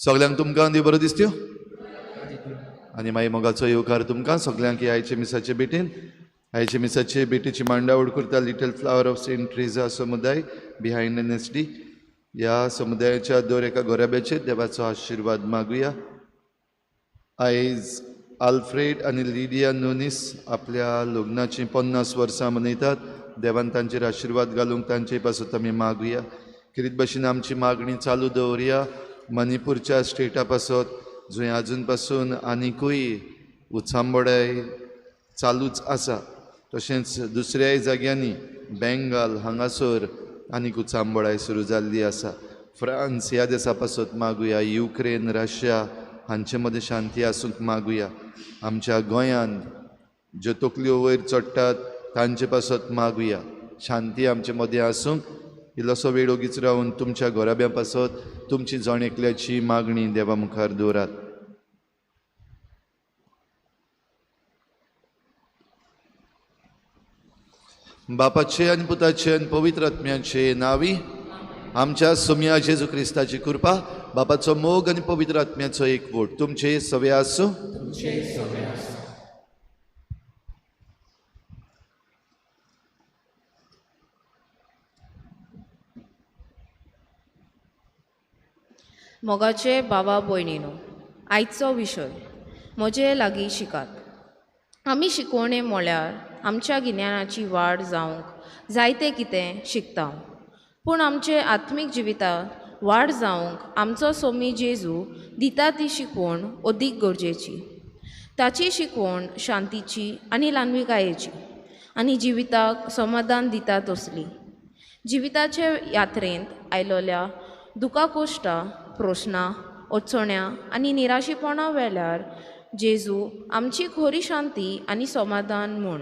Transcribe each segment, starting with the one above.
सगळ्यांक तुमकां देव बरो दिसत्यो आनी मागीर मोगाचो येवकार तुमकां सगळ्यांक आयचे मिसाचे भेटेन आयचे मिसाचे भेटीची मांडावळ करता little flower of Saint treasure समुदाय बिहायंड NSD ह्या समुदायाच्या दर एका गोराब्याचेर देवाचो आशिर्वाद मागुया. आयज आल्फ्रेड आनी लिडिया नोनीस आपल्या लग्नाची 50 वर्सां मनयतात. देवान तांचेर आशिर्वाद घालूंक तांचे पासून आमी मागुया. किरीत भाशेन आमची मागणी चालू दवरया. मणिपूरच्या स्टेटा पासत जंय आजून पासून आनिकूय उचांबडाय चालूच आसा तशेंच दुसऱ्याय जाग्यांनी बेंगाल हांगासर आनीक उचांबडाय सुरू जाल्ली आसा. फ्रांस ह्या देशा पासत मागुया. युक्रेन रशिया हांचे मदें शांती आसूंक मागुया. आमच्या गोंयांत ज्यो तकल्यो वयर चडटात तांचे पासत मागुया. शांती आमचे मदें आसूंक इल्लोसो वेळ ओगीच रावन तुमच्या गोराब्या पासत तुमची जण एकल्याची मागणी देवा मुखार दवरात. बापाचे आनी पुताचे आनी पवित्र आत्म्याचे नांवी आमच्या सोम्या जेजू क्रिस्ताची कृपा बापाचो मोग आनी पवित्र आत्म्याचो एकवट तुमचे सवे आसूं. मोगाचे बाबा भयणीनो, आयचो विशय म्हजे लागीं शिकात. आमी शिकवणे म्हळ्यार आमच्या गिन्यानाची वाड जावंक जायते कितें शिकता, पूण आमचे आत्मीक जिवितांत वाड जावंक आमचो सोमी जेजू दिता ती शिकवण अदीक गरजेची. ताची शिकवण शांतीची आनी ल्हानविकायेची आनी जिविताक समाधान दिता तसली. जिविताचे यात्रेंत आयलोल्या दुखा कोश्टां प्रश्नां अडचण्या आनी निराशीपणा वेळार जेजू आमची खरी शांती आनी समाधान म्हूण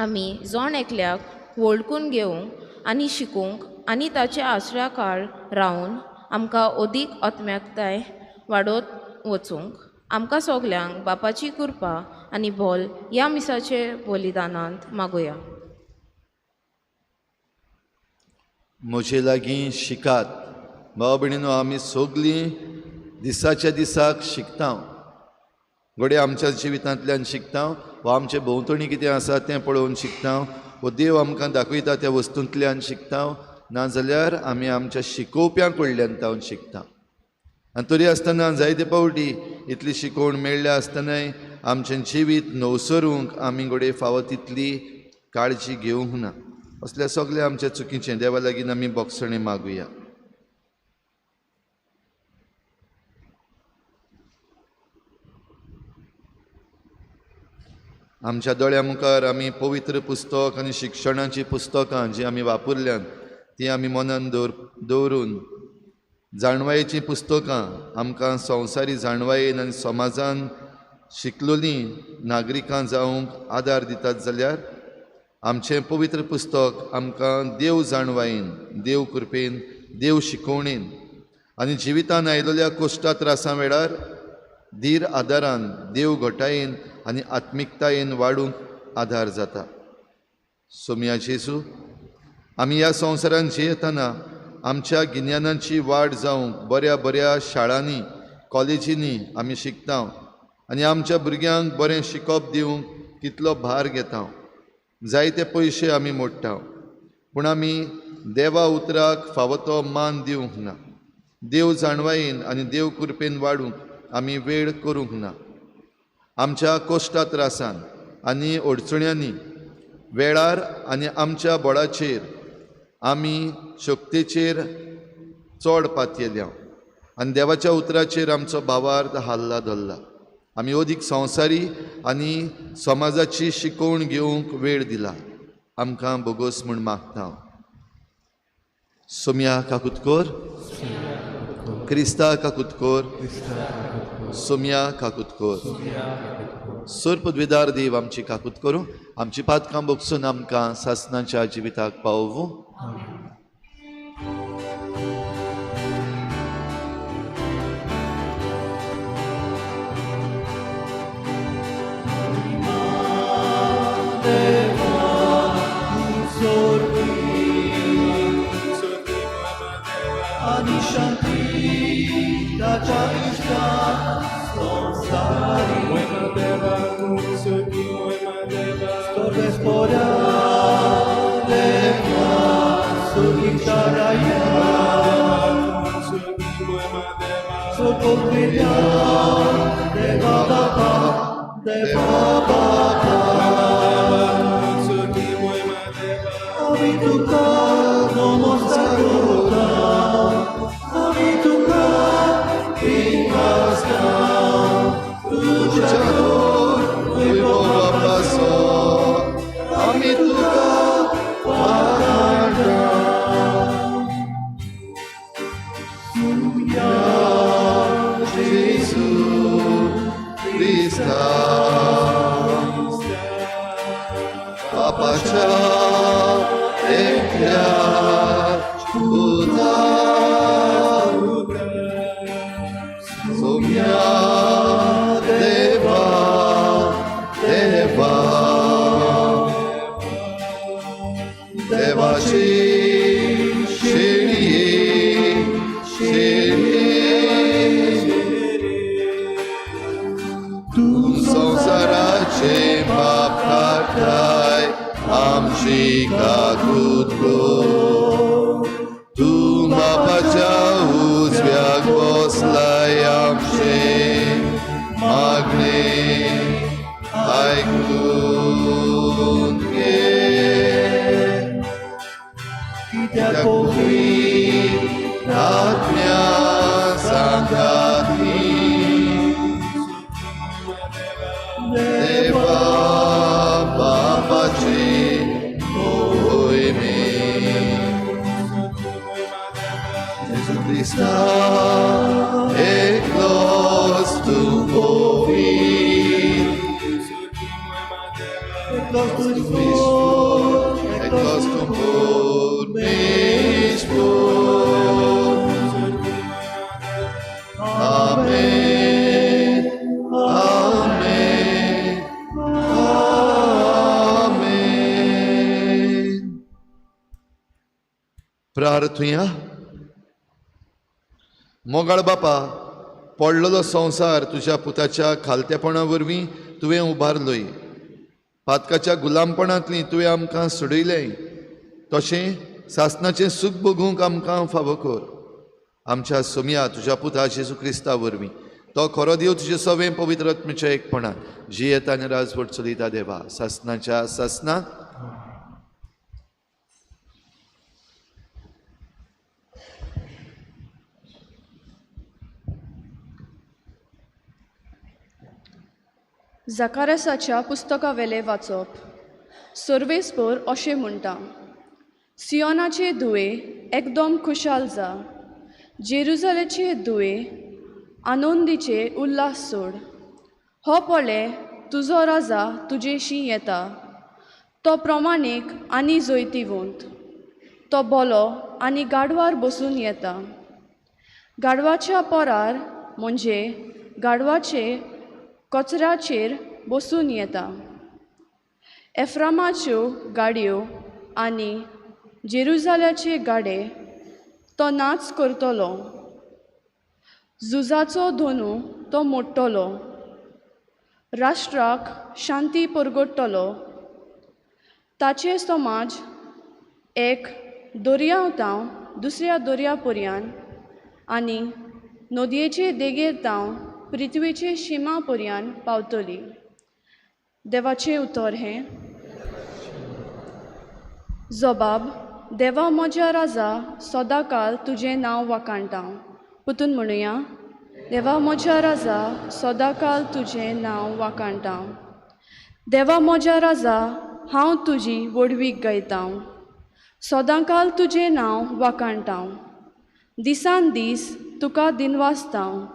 आमी जण एकल्याक वळखून घेवंक आनी शिकूंक आनी ताच्या आश्र्या काळ रावन आमकां अदीक आत्म्याकताय वाडोवत वचूंक आमकां सगल्यांक बापाची कृपा आनी बोल ह्या मिसाचे बलिदानांत मागुया. म्हजे लागीं शिकात. भाव भयणीनो, आमी सगळीं दिसाच्या दिसाक शिकता. घडये आमच्या जिवितांतल्यान शिकता वा आमचे भोंवतणी कितें आसा तें पळोवन शिकता वा देव आमकां दाखयता त्या वस्तूंतल्यान शिकता नाजाल्यार आमी आमच्या शिकोवप्यां कडल्यान तावन शिकता. आनी तरी आसतना जायते पावटी इतली शिकवण मेळ्ळ्या आसतनाय आमचें जिवीत नवसरूंक आमी घडये फावो तितली काळजी घेवंक ना. असल्या सगळें आमचें चुकीचें. देवा लागीं आमी बोगसणे मागुया. आमच्या दोळ्या मुखार आमी पवित्र पुस्तक आनी शिक्षणाची पुस्तकां जीं आमी वापरल्यात तीं आमी मनान दवरून जाणवायेचीं पुस्तकां आमकां संवसारी जाणवायेन आनी समाजान शिकलोलीं नागरिकां जावंक आदार दितात जाल्यार आमचें पवित्र पुस्तक आमकां देव जाणवायेन, देव कृपेन, देव शिकवणेन आनी जिवितान आयिल्ल्या कोश्टा त्रासां वेळार धीर आदारान, देव घटायेन आनी आत्मिकतायेन वाडूंक आधार जाता. सोम्या जेजू, आमी ह्या संवसारान जियेतना आमच्या गिन्यानाची वाड जावंक बऱ्या बऱ्या शाळांनी, कॉलेजींनी आमी शिकता आनी आमच्या भुरग्यांक बरें शिकप दिवंक कितलो भार घेता. जायते पयशे आमी मोडटा, पूण आमी देवा उतराक फावो तो मान दिवंक ना. देव जाणवायेन आनी देव कृपेन वाडूंक आमी वेळ करूंक ना. आमच्या कोश्टा त्रासान आनी अडचण्यांनी वेळार आनी आमच्या बळाचेर आमी शक्तीचेर चड पातयेल्या आनी देवाच्या उतराचेर आमचो भावार्थ हाल्ला धरला. आमी अदीक संवसारी आनी समाजाची शिकवण घेवंक वेळ दिला. आमकां बोगोस म्हूण मागता हांव. सोम्या काकुतकोर, क्रिस्ता काकुतकोर, सोम्या काकुतकोर. सोर पदवीदार देव आमची काकूत करूं, आमची पातकां बोगसून आमकां सासणाच्या जिविताक पावोवूं. प्रार्थुया. मोगाळ बापा, पडलेलो संवसार तुज्या पुताच्या खालतेपणा वरवीं तुवें उबारलोय. पातकाच्या गुलामपणांतली तुवें आमकां सोडयलें. तशें सासणाचें सूख भोगूंक आमकां फावो कर. आमच्या सोम्या तुज्या पुता जेजू क्रिस्ता वरवीं तो खरो देव तुजे सवें पवित्र आत्म्याच्या एकपणान जियेता आनी राजवट चलयता देवा, सासणाच्या सासणाक. जकार्यासाच्या पुस्तका वेले वाचप. सर्वेस्पर अशें म्हणटा, सियोनाचे धुवे एकदम खुशाल जा, जेरुजालेचे धुवे आनंदीचे उल्हास सोड. हो पळे तुजो राजा तुजेशी येता, तो प्रमाणीक आनी जैतिवंत. तो बोलो आनी गाडवार बसून येता. गाडवाच्या पोरार म्हणजे गाडवाचे कचऱ्याचेर बसून येता. एफ्रामाच्यो गाडयो आनी जेरुजाल्याचे गाडे तो नाच करतलो. झुजाचो धोनू तो मोडटलो. राष्ट्राक शांती परगडटलो. ताचे समाज एक दर्यावतां दुसऱ्या दर्या पर्यान आनी नदयेचे देगेर तांव पृथ्वीचे शिमा पर्यंत पावतली. देवाचें उतर हें. जबाब. देवा म्हज्या राजा सदांकाळ तुजें नांव वाखाणटां. पुतून म्हणुया. देवा म्हज्या राजा सदांकाळ तुजें नांव वाखाणटां. देवा म्हज्या राजा हांव तुजी वडवीक गायतां. सदांकाळ तुजें नांव वाखाणटां. दिसान दीस तुका दिनवासतां.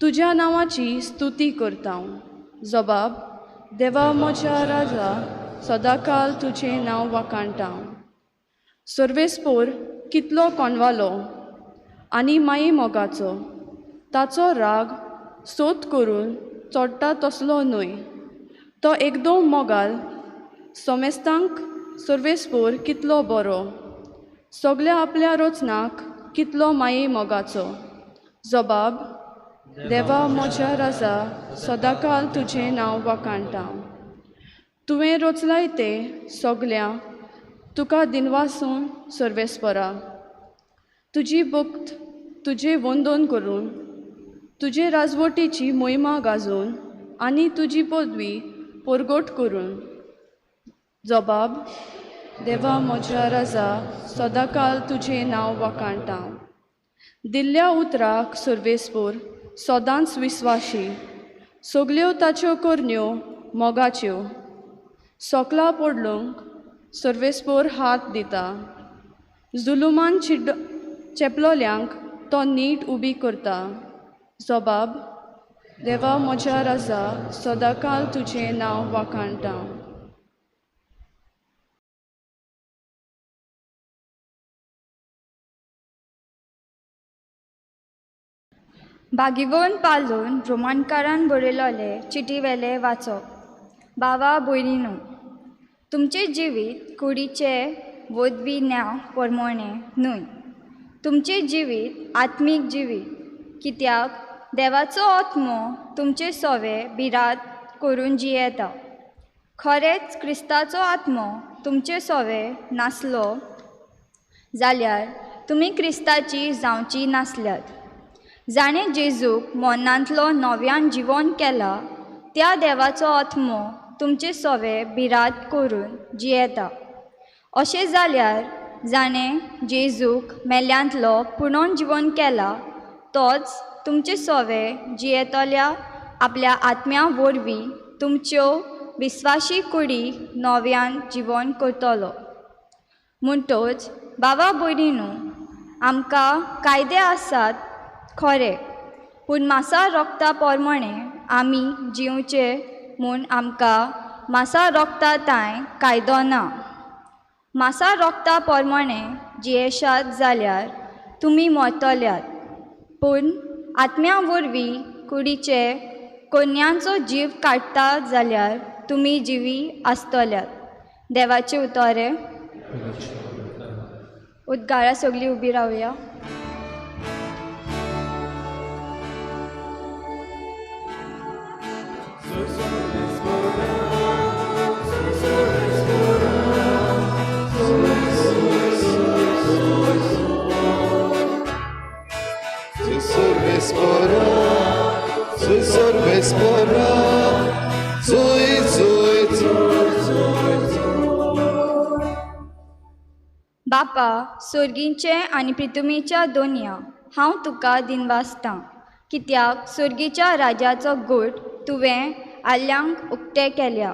तुज्या नांवाची स्तुती करतां. जबाब. देवा म्हज्या राजा सदांकाळ तुजें नांव वाखाणटां. सर्वेस्पोर कितलो कोणवालो आनी माई मोगाचो, ताचो राग सोत करून चोडटा तसलो न्हय. तो एकदम मोगाल सोमेस्तांक सर्वेस्पोर कितलो बरो, सगल्या आपल्या रोचनाक कितलो माये मोगाचो. जबाब. देवा म्हज्या राजा सदांकाळ तुजें नांव वाखाणटां. तुवें रोचलाय ते सगल्या तुका दिनवासून सर्वेस्परा. तुजी भक्त तुजे वंदन करून, तुजे राजवटीची मोहिमा गाजोवन आनी तुजी पदवी परगट करून. जबाब. देवा म्हज्या राजा सदांकाळ तुजें नांव वाखाणटां. दिल्ल्या उतराक सर्वेस्पोर सदांच विस्वाशी, सगल्यो ताच्यो करण्यो मोगाच्यो. सोकला पडलूंक सर्वेस्पोर हात दिता. जुलुमान चेपलोल्यांक तो नीट उबी करता. जबाब. देवा म्हज्या राजा सदांकाळ तुजें नांव वाखाणटां. बागिवोन पालून रोमानकारान बरयलोले चिटीवेले वाचप. बावा भयणीनो, तुमचे जिवीत कुडीचे वदविन्या परमोणे न्हय. तुमचे जिवीत आत्मीक जिवीत, कित्याक देवाचो आत्मो तुमचे सोवे बिराद करून जियेता. खरेंच क्रिस्ताचो आत्मो तुमचे सोवे नासलो जाल्यार तुमी क्रिस्ताची जावची नासल्यात. जाणें जेजूक मोन्नांतलो नव्यान जिवोन केला, त्या देवाचो आत्मो तुमचे सोवे बिराद करून जियेता. अशें जाल्यार जाणें जेजूक मेल्यांतलो पुणोन जिवोन केला, तोच तुमचे सोवे जियेतल्या आपल्या आत्म्या वरवीं तुमच्यो विस्वाशी कुडी नव्यान जिवोन करतलो. म्हणटच बाबा भयणीनो, आमकां कायदे आसात खरें, पूण मासा रोगता पोरमोणे आमी जिवचे म्हूण आमकां मासा रोगता तांय कायदो ना. मासा रोगता पोरमोणे जियेशात जाल्यार तुमी मरतल्यात, पूण आत्म्या वरवीं कुडीचे कोन्यांचो जीव काडटा जाल्यार तुमी जिवी आसतल्यात. देवाचे उतोरे. उद्गारा सगळीं उबी रावया. बापा सुर्गीचे आनी पृथ्वीच्या दोनया, हांव तुका दिनवासतां, कित्याक सुर्गीच्या राजाचो गूट तुवें आल्यांक उक्तें केल्या.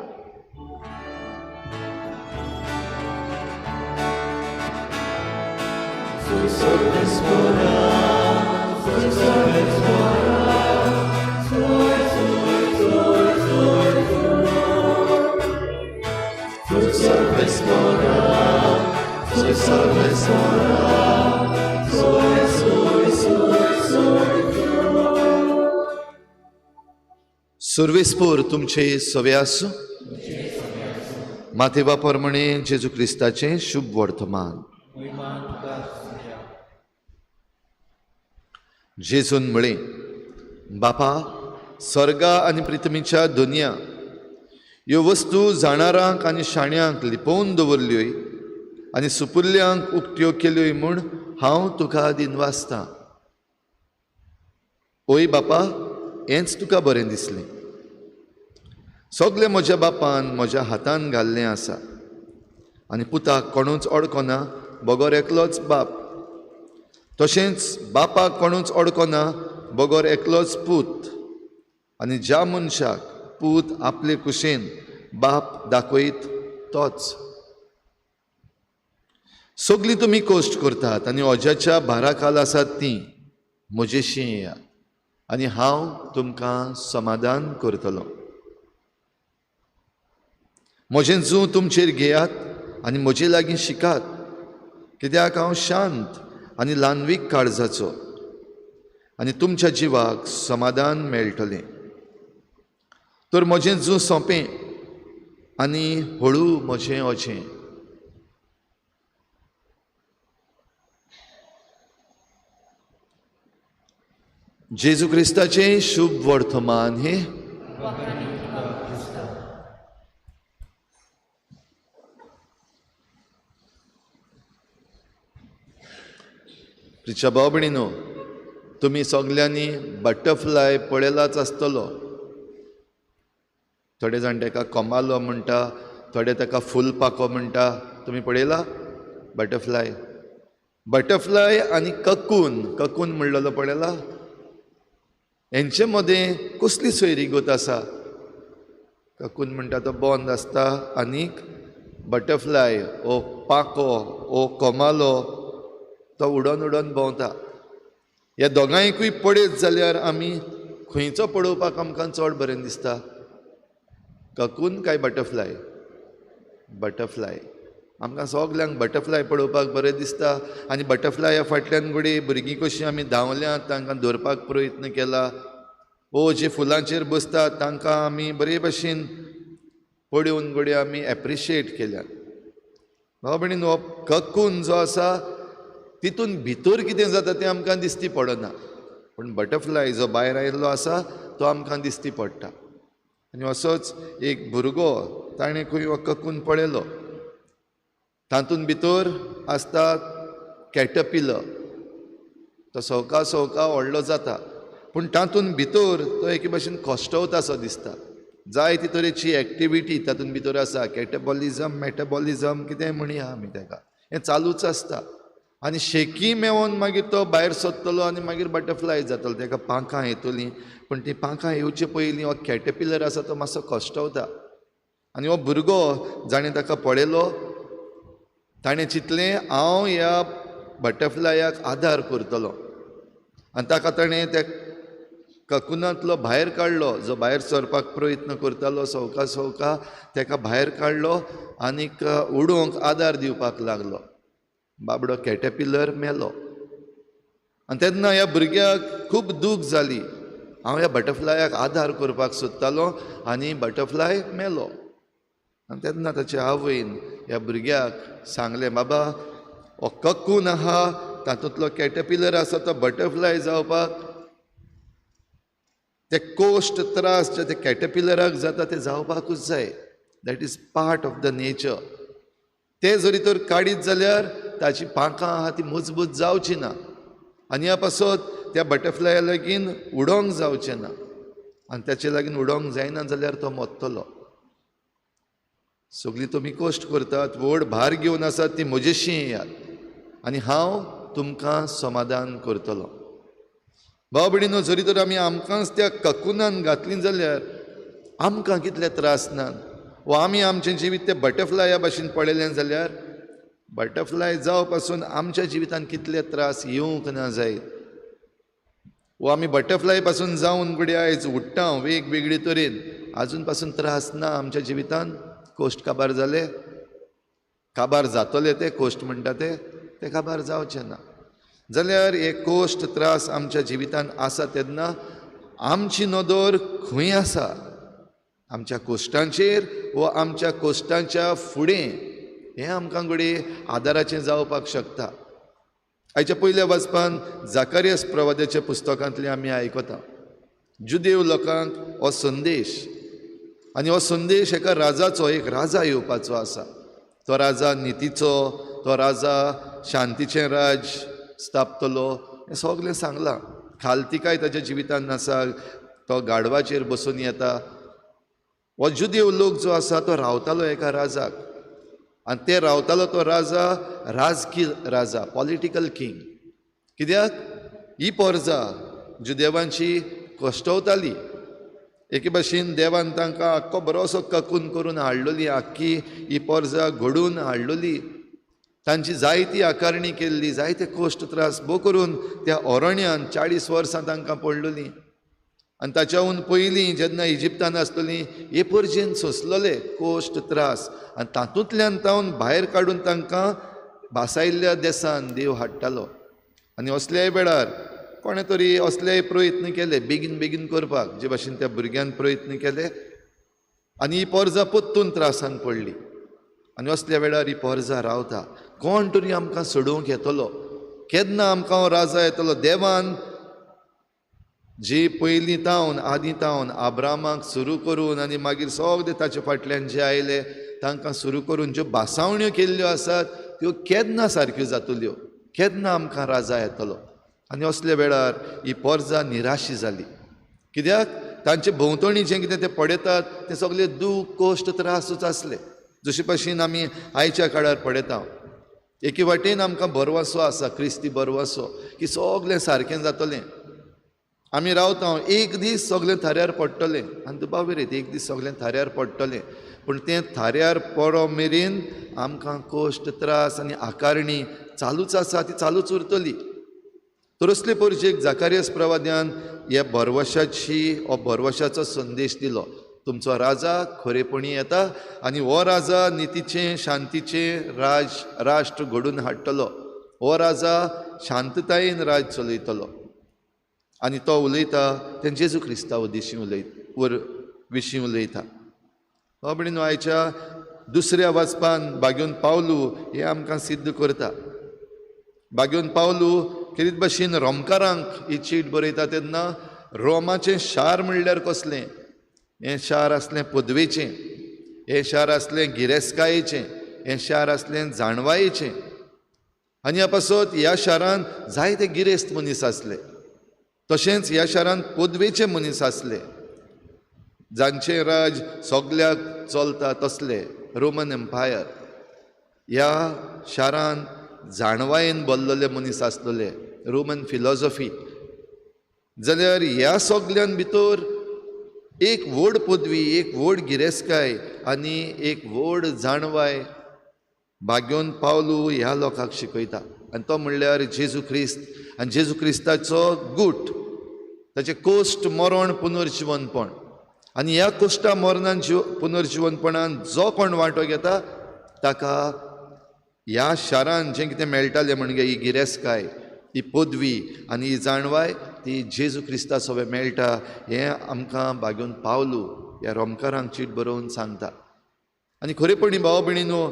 सर्वेस्पोर तुमचे सवे आसूं. मातेवा परमणे जेजू क्रिस्ताचें शुभ वर्तमान. जेजून म्हळें, बापा, स्वर्गा आनी पृथ्वीच्या दोनया ह्यो वस्तू जाणारांक आनी शाण्यांक लिपोवन दवरल्योय आनी सुपुल्ल्यांक उक्त्यो केल्योय म्हूण हांव तुका दिनवासतां. ओय बापा, हेंच तुका बरें दिसलें. सगलें म्हज्या बापान म्हज्या हातान घाल्लें आसा. आनी पुताक कोणूच अडकोना, बगोर एकलोच बाप. तशेंच बापाक कोणूच अडकोना, बगोर एकलोच पूत. आनी ज्या मनशाक पूत आपले कुशेन बाप दाखयत तोच. सगलीं तुमी कोश्ट करतात आनी ओज्याच्या भाराखाल आसात तीं म्हजेशी येयात आनी हांव तुमकां समाधान करतलों. म्हजें जूं तुमचेर घेयात आनी म्हजे लागीं शिकात, कित्याक हांव शांत आनी ल्हानवीक काळजाचो, आनी तुमच्या जिवाक समाधान मेळटलें. तर म्हजें जूं सोंपें आनी हळू म्हजें ओझें. जेजू क्रिस्ताचें शुभ वर्तमान हे प्रिच्या भाव भयणीनो, तुमी सगल्यांनी बटरफ्लाय पळयलाच आसतलो. थोडे जाण ताका कोमालो म्हणटा, थोडे ताका फुलपाको म्हणटा. तुमी पळयला बटरफ्लाय? बटरफ्लाय आनी ककून म्हणलेलो पळयला? हेंचे मदें कसली सोयरीगत आसा? ककून म्हणटा तो बंद आसता आनीक बटरफ्लाय ओ पाको ओ कोमालो तो उडोन भोंवता. ह्या दोगांयकूय पळयत जाल्यार आमी खंयचो पळोवपाक आमकां चड बरें दिसता? ककून काय बटरफ्लाय? बटरफ्लाय. आमकां सगल्यांक बटरफ्लाय पळोवपाक बरें दिसता. आनी बटरफ्लाया फाटल्यान घडये भुरगीं कशीं आमी धांवल्यांत, तांकां धरपाक प्रयत्न केला. ओ जे फुलांचेर बसतात तांकां आमी बरे भशेन पळोवन घडये आमी एप्रिशिएट केल्यात. भाव भयणीन, हो ककून जो आसा तितून भितर कितें जाता तें आमकां दिसती पडना, पूण बटरफ्लाय जो भायर आयिल्लो आसा तो आमकां दिसती पडटा. आनी असोच एक भुरगो, ताणें खंय हो ककून पळयलो. तातूंत भितर आसता कॅटरपिलर. तो सवका व्हडलो जाता, पूण तातूंत भितर तो एके भशेन खोश्टवतासो दिसता. जायते तरेची एक्टिविटी तातूंत भितर आसा. कॅटाबॉलिजम, मेटाबॉलिजम कितेंय म्हणया आमी ताका, हें चालूच आसता. आनी शेकी मेळोन मागीर तो भायर सरतलो आनी मागीर बटरफ्लाय जातलो. ताका पांखां येतलीं, पूण ती पांखां येवचे पयलीं हो कॅटरपिलर आसा तो मातसो खोश्टवता. आनी हो भुरगो जाणें ताका पळयलो, ताणें चिंतलें हांव ह्या बटरफ्लायाक आदार करतलो. आनी ताका ताणें त्या ककुनांतलो भायर काडलो, जो भायर सरपाक प्रयत्न करतालो सवका ताका भायर काडलो आनीक उडोवंक आदार दिवपाक लागलो. बाबडो कॅटरपिलर मेलो. आनी तेन्ना ह्या भुरग्याक खूब दूख जाली. हांव ह्या बटरफ्लायाक आदार करपाक सोदतालो आनी बटरफ्लाय मेलो. आनी तेन्ना ताच्या आवयन ह्या भुरग्याक सांगलें, बाबा हो ककून आहा, तातूंतलो कॅटरपिलर आसा तो बटरफ्लाय जावपाक, ते कोश्ट त्रास जे ते कॅटरपिलराक जाता ते जावपाकूच जाय. That is part of the nature. ते जरी तर काडीत जाल्यार ताची पांखां आहा ती मजबूत जावची ना, आनी ह्या पासत त्या बटरफ्लाया लागीं उडोंक जावचें ना. आनी ताचे लागीं उडोंक जायना जाल्यार तो मरतलो. सगळीं तुमी कोश्ट करतात, व्हड भार घेवन आसात, ती म्हजेशी येयात आनी हांव तुमकां समाधान करतलो. भाव भयणीनो, जरी तर आमी आमकांच त्या ककुनान घातलीं जाल्यार आमकां कितले त्रास नात. वा आमी आमचें जिवीत ते बटरफ्लाया भाशेन पळयलें जाल्यार बटरफ्लाय जावं पासून आमच्या जिवितान कितले त्रास येवंक ना जायत. वो आमी बटरफ्लाय पासून जावन घडये आयज उडटा वेगवेगळे तरेन, आजून पासून त्रास ना आमच्या जिवितान. कोश्ट काबार जाले, काबार जातले ते कोश्ट म्हणटा ते काबार जावचे ना. जाल्यार हे कोश्ट त्रास आमच्या जिवितान आसा तेन्ना आमची नदर खंय आसा? आमच्या कोश्टांचेर व आमच्या कोश्टांच्या फुडें? हें आमकां घडये आदाराचें जावपाक शकता. आयच्या पयल्या वाचपान जाकारियास प्रवाद्याच्या पुस्तकांतलें आमी आयकता. जुदेव लोकांक हो संदेश, आनी हो संदेश एका राजाचो, एक राजा येवपाचो आसा. तो राजा नितीचो, तो राजा शांतीचें राज स्थापतलो, हें सगलें सांगलां. खालतिकाय ताच्या जिवितान आसा. तो गाडवाचेर बसून येता. हो जुदेव लोक जो आसा तो रावतालो एका राजाक, आनी ते रावतालो तो राजा राजकी राजा, पॉलिटिकल किंग. कित्याक ही पोरजां जुदेवांची कश्टवताली. एके भाशेन देवान तांकां आख्खो बरोसो ककून करून हाडलोली, आख्खी ही पोरजां घडून हाडलोली. तांची जायती आकारणी केल्ली, जायते कोश्ट त्रास भोव करून त्या अरण्यान 40 वर्सां तांकां पडलोलीं. आनी ताच्याहून पयलीं जेन्ना इजिप्तान आसतलीं हे पर्जेन सोंसलोले कोश्ट त्रास, आनी तातूंतल्यान तावन भायर काडून तांकां भासायल्ल्या देसान देव हाडटालो. आनी असल्याय वेळार कोणे तरी असलेय प्रयत्न केले बेगीन बेगीन करपाक, जे भाशेन त्या भुरग्यान प्रयत्न केले. आनी ही पोरजां पोत्तून त्रासान पडली. आनी असल्या वेळार ही पोरजां रावता. कोण तरी आमकां सोडूंक येतलो, केन्ना आमकां हो राजा येतलो. देवान जी पयलीं तावन आदीं तावन आब्रामाक सुरू करून आनी मागीर सगळे ताचे फाटल्यान जे आयले तांकां सुरू करून ज्यो बासावण्यो केल्ल्यो आसात त्यो केन्ना सारक्यो जातल्यो, केन्ना आमकां राजा येतलो. आनी असल्या वेळार ही पोरजां निराशी जाली. कित्याक तांचे भोंवतणी जें कितें ते पळयतात तें सगळे दूख कोश्ट त्रासूच आसले. जशे भाशेन आमी आयच्या काळार पळयता, एके वाटेन आमकां बरवासो आसा, क्रिस्ती बरवासो, की सगळें सारकें जातलें. आमी रावता, एक दीस सगळें थाऱ्यार पडटलें. आनी दुबाविरीत एक दीस सगळें थाऱ्यार पडटलें. पूण तें थाऱ्यार पडो मेरेन आमकां कोश्ट त्रास आनी आकारणी चालूच आसा, ती चालूच उरतली. तर असले पर्जेक जाकारियास प्रवाद्यान ह्या बरवशाचो संदेश दिलो. तुमचो राजा खरेपणी येता आनी हो राजा नितीचें शांतीचें राष्ट्र घडून हाडटलो. हो राजा शांततायेन राज चलयतलो. आनी तो उलयता तें जेजू क्रिस्ता विशीं उलयता. हो म्हणून आयच्या दुसऱ्या वाचपान बागेवन पावलू हें आमकां सिद्ध करता. बागेवन पावलू कितें भाशेन रोमकारांक ही चीट बरयता तेन्ना रोमाचें शार म्हणल्यार कसलें. हें शार आसलें पदवेचें, हें शार आसलें गिरेस्कायेचें, हें शार आसलें जाणवायेचें. आनी ह्या पासत ह्या शारान जायते गिरेस्त मनीस आसले. तशेंच ह्या शारान पदवेचे मनीस आसले, जांचें राज सगळ्याक चलता तसले रोमन एम्पायर. ह्या शारान जाणवायेन भरलेले मनीस आसलेले, रोमन फिलॉसॉफी. जाल्यार ह्या सगळ्यान भितर एक व्हड पदवी, एक व्हड गिरेस्काय आनी एक व्हड जाणवाय बागेवन पावलू ह्या लोकांक शिकयता. आनी तो म्हणल्यार जेजू क्रिस्त. आनी जेजू क्रिस्ताचो गूट, ताचें कोश्ट मरण पुनर्जिवनपण. आनी ह्या कोश्टा मरणान पुनर्जिवनपणान जो कोण वांटो घेता ताका ह्या शारान जें कितें मेळटालें म्हणजे ही गिरेस्काय, ही पदवी आनी ही जाणवाय, ती जेजू क्रिस्ता सगळें मेळटा. हें आमकां बागेवन पावलू ह्या रोमकारांक चीट बरोवन सांगता. आनी खरेपणी भाव भयणीनो,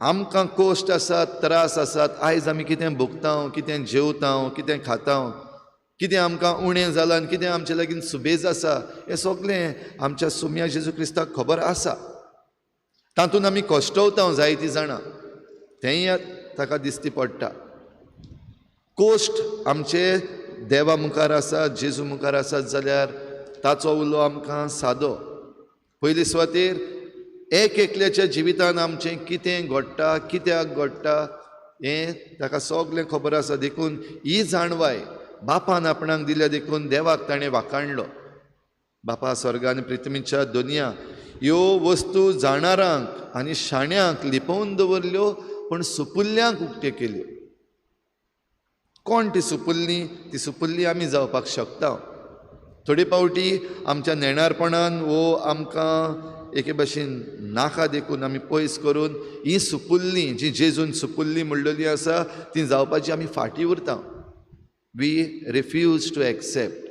आमकां कोश्ट आसात, त्रास आसात. आयज आमी कितें भोगता, कितें जेवता, कितें खाता, कितें आमकां उणें जालां आनी कितें आमचे लागीं सुबेज आसा, हें सगळें आमच्या सुम्या जेजू क्रिस्ताक खबर आसा. तातूंत आमी कश्टवता जायतीं जाणां, तेंय ताका दिश्टी पडटा. कोश्ट आमचे देवा मुखार आसात, जेजू मुखार आसात जाल्यार ताचो उलो आमकां सादो. पयले सुवातेर एक एकल्याच्या जिवितान आमचें कितें घडटा, कित्याक घडटा हें ताका सगळें खबर आसा. देखून ही जाणवाय बापान आपणाक दिल्या, देखून देवाक ताणें वाखाणलो. बापा स्वर्गान पृथ्वीच्या दोनया ह्यो वस्तू जाणारांक आनी शाण्यांक लिपोवन दवरल्यो, पूण सुपुल्ल्यांक उक्त्यो केल्यो. कोण ती सुपुल्लीं? ती सुपुल्लीं आमी जावपाक शकता. थोडी पावटी आमच्या नेणारपणान वो आमकां एके भाशेन नाका देखून आमी पयस करून ही सुपुल्लीं जी जेजून सुपुल्लीं म्हणलेलीं आसा ती जावपाची आमी फाटीं उरता. We refuse to accept.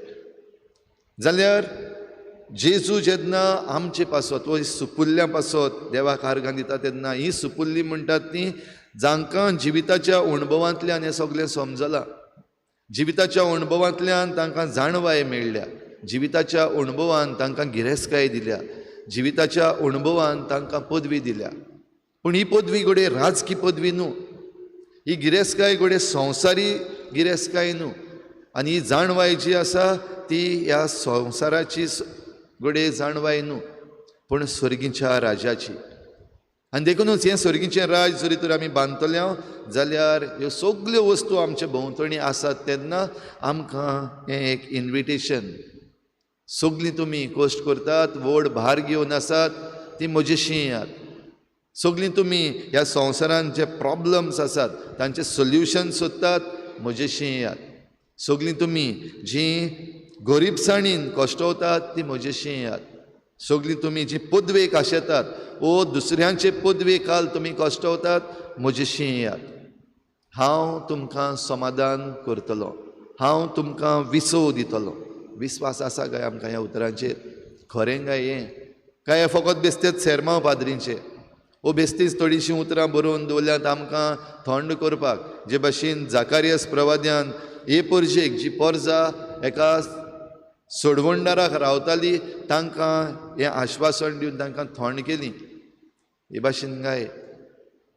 जाल्यार जेजू जेन्ना आमचे पासत वो सुपुल्ल्यां पासत देवाक आर्गां दिता तेन्ना ही सुपुल्लीं म्हणटात ती जांकां जिविताच्या अणभवांतल्यान हें सगळें समजलां. जिविताच्या अणभवांतल्यान तांकां जाणवाय मेळ्ळ्या, जिविताच्या अणभवान तांकां गिरेस्काय दिल्या, जिविताच्या अणभवान तांकां पदवी दिल्या. पूण ही पदवी घोडे राजकी पदवी न्हू, ही गिरेस्काय घोडे संवसारी गिरेस्काय न्हू. आनी ही जाणवाय जी आसा ती ह्या संवसाराची घडये जाणवाय न्हू, पूण स्वर्गीच्या राजाची. आनी देखूनच हें स्वर्गीचें राज जरी तर आमी बांदतले जाल्यार ह्यो सगल्यो वस्तू आमचे भोंवतणी आसात तेन्ना आमकां हें एक इन्विटेशन. सगलीं तुमी कश्ट करतात, व्हड भार घेवन आसात, ती म्हजेशी येयात. सगलीं तुमी ह्या संवसारांत जे प्रॉब्लम्स आसात तांचे सोल्युशन सोदतात, म्हजेशी येयात. सगलीं तुमी जीं गरीबसाणीन कश्टवतात, ती म्हजेशी येयात. सगलीं तुमी जी पदवेक आशेतात वो दुसऱ्यांचे पदवे काल तुमी कश्टवतात, म्हजेशी येयात. हांव तुमकां समाधान करतलो, हांव तुमकां विसव दितलो. विस्वास आसा काय आमकां ह्या उतरांचेर? खरें काय हें? काय हे फकत बेश्टेच सेरमांव पाद्रींचे? वो बेश्टीच थोडीशीं उतरां बरोवन दवरल्यांत आमकां थंड करपाक, जे भाशेन जाकारियास प्रवाद्यान हे पर्जेक जी पोरजां एका सोडवणदाराक रावताली तांकां हें आश्वासन दिवन तांकां थंड केली. हे भाशेन काय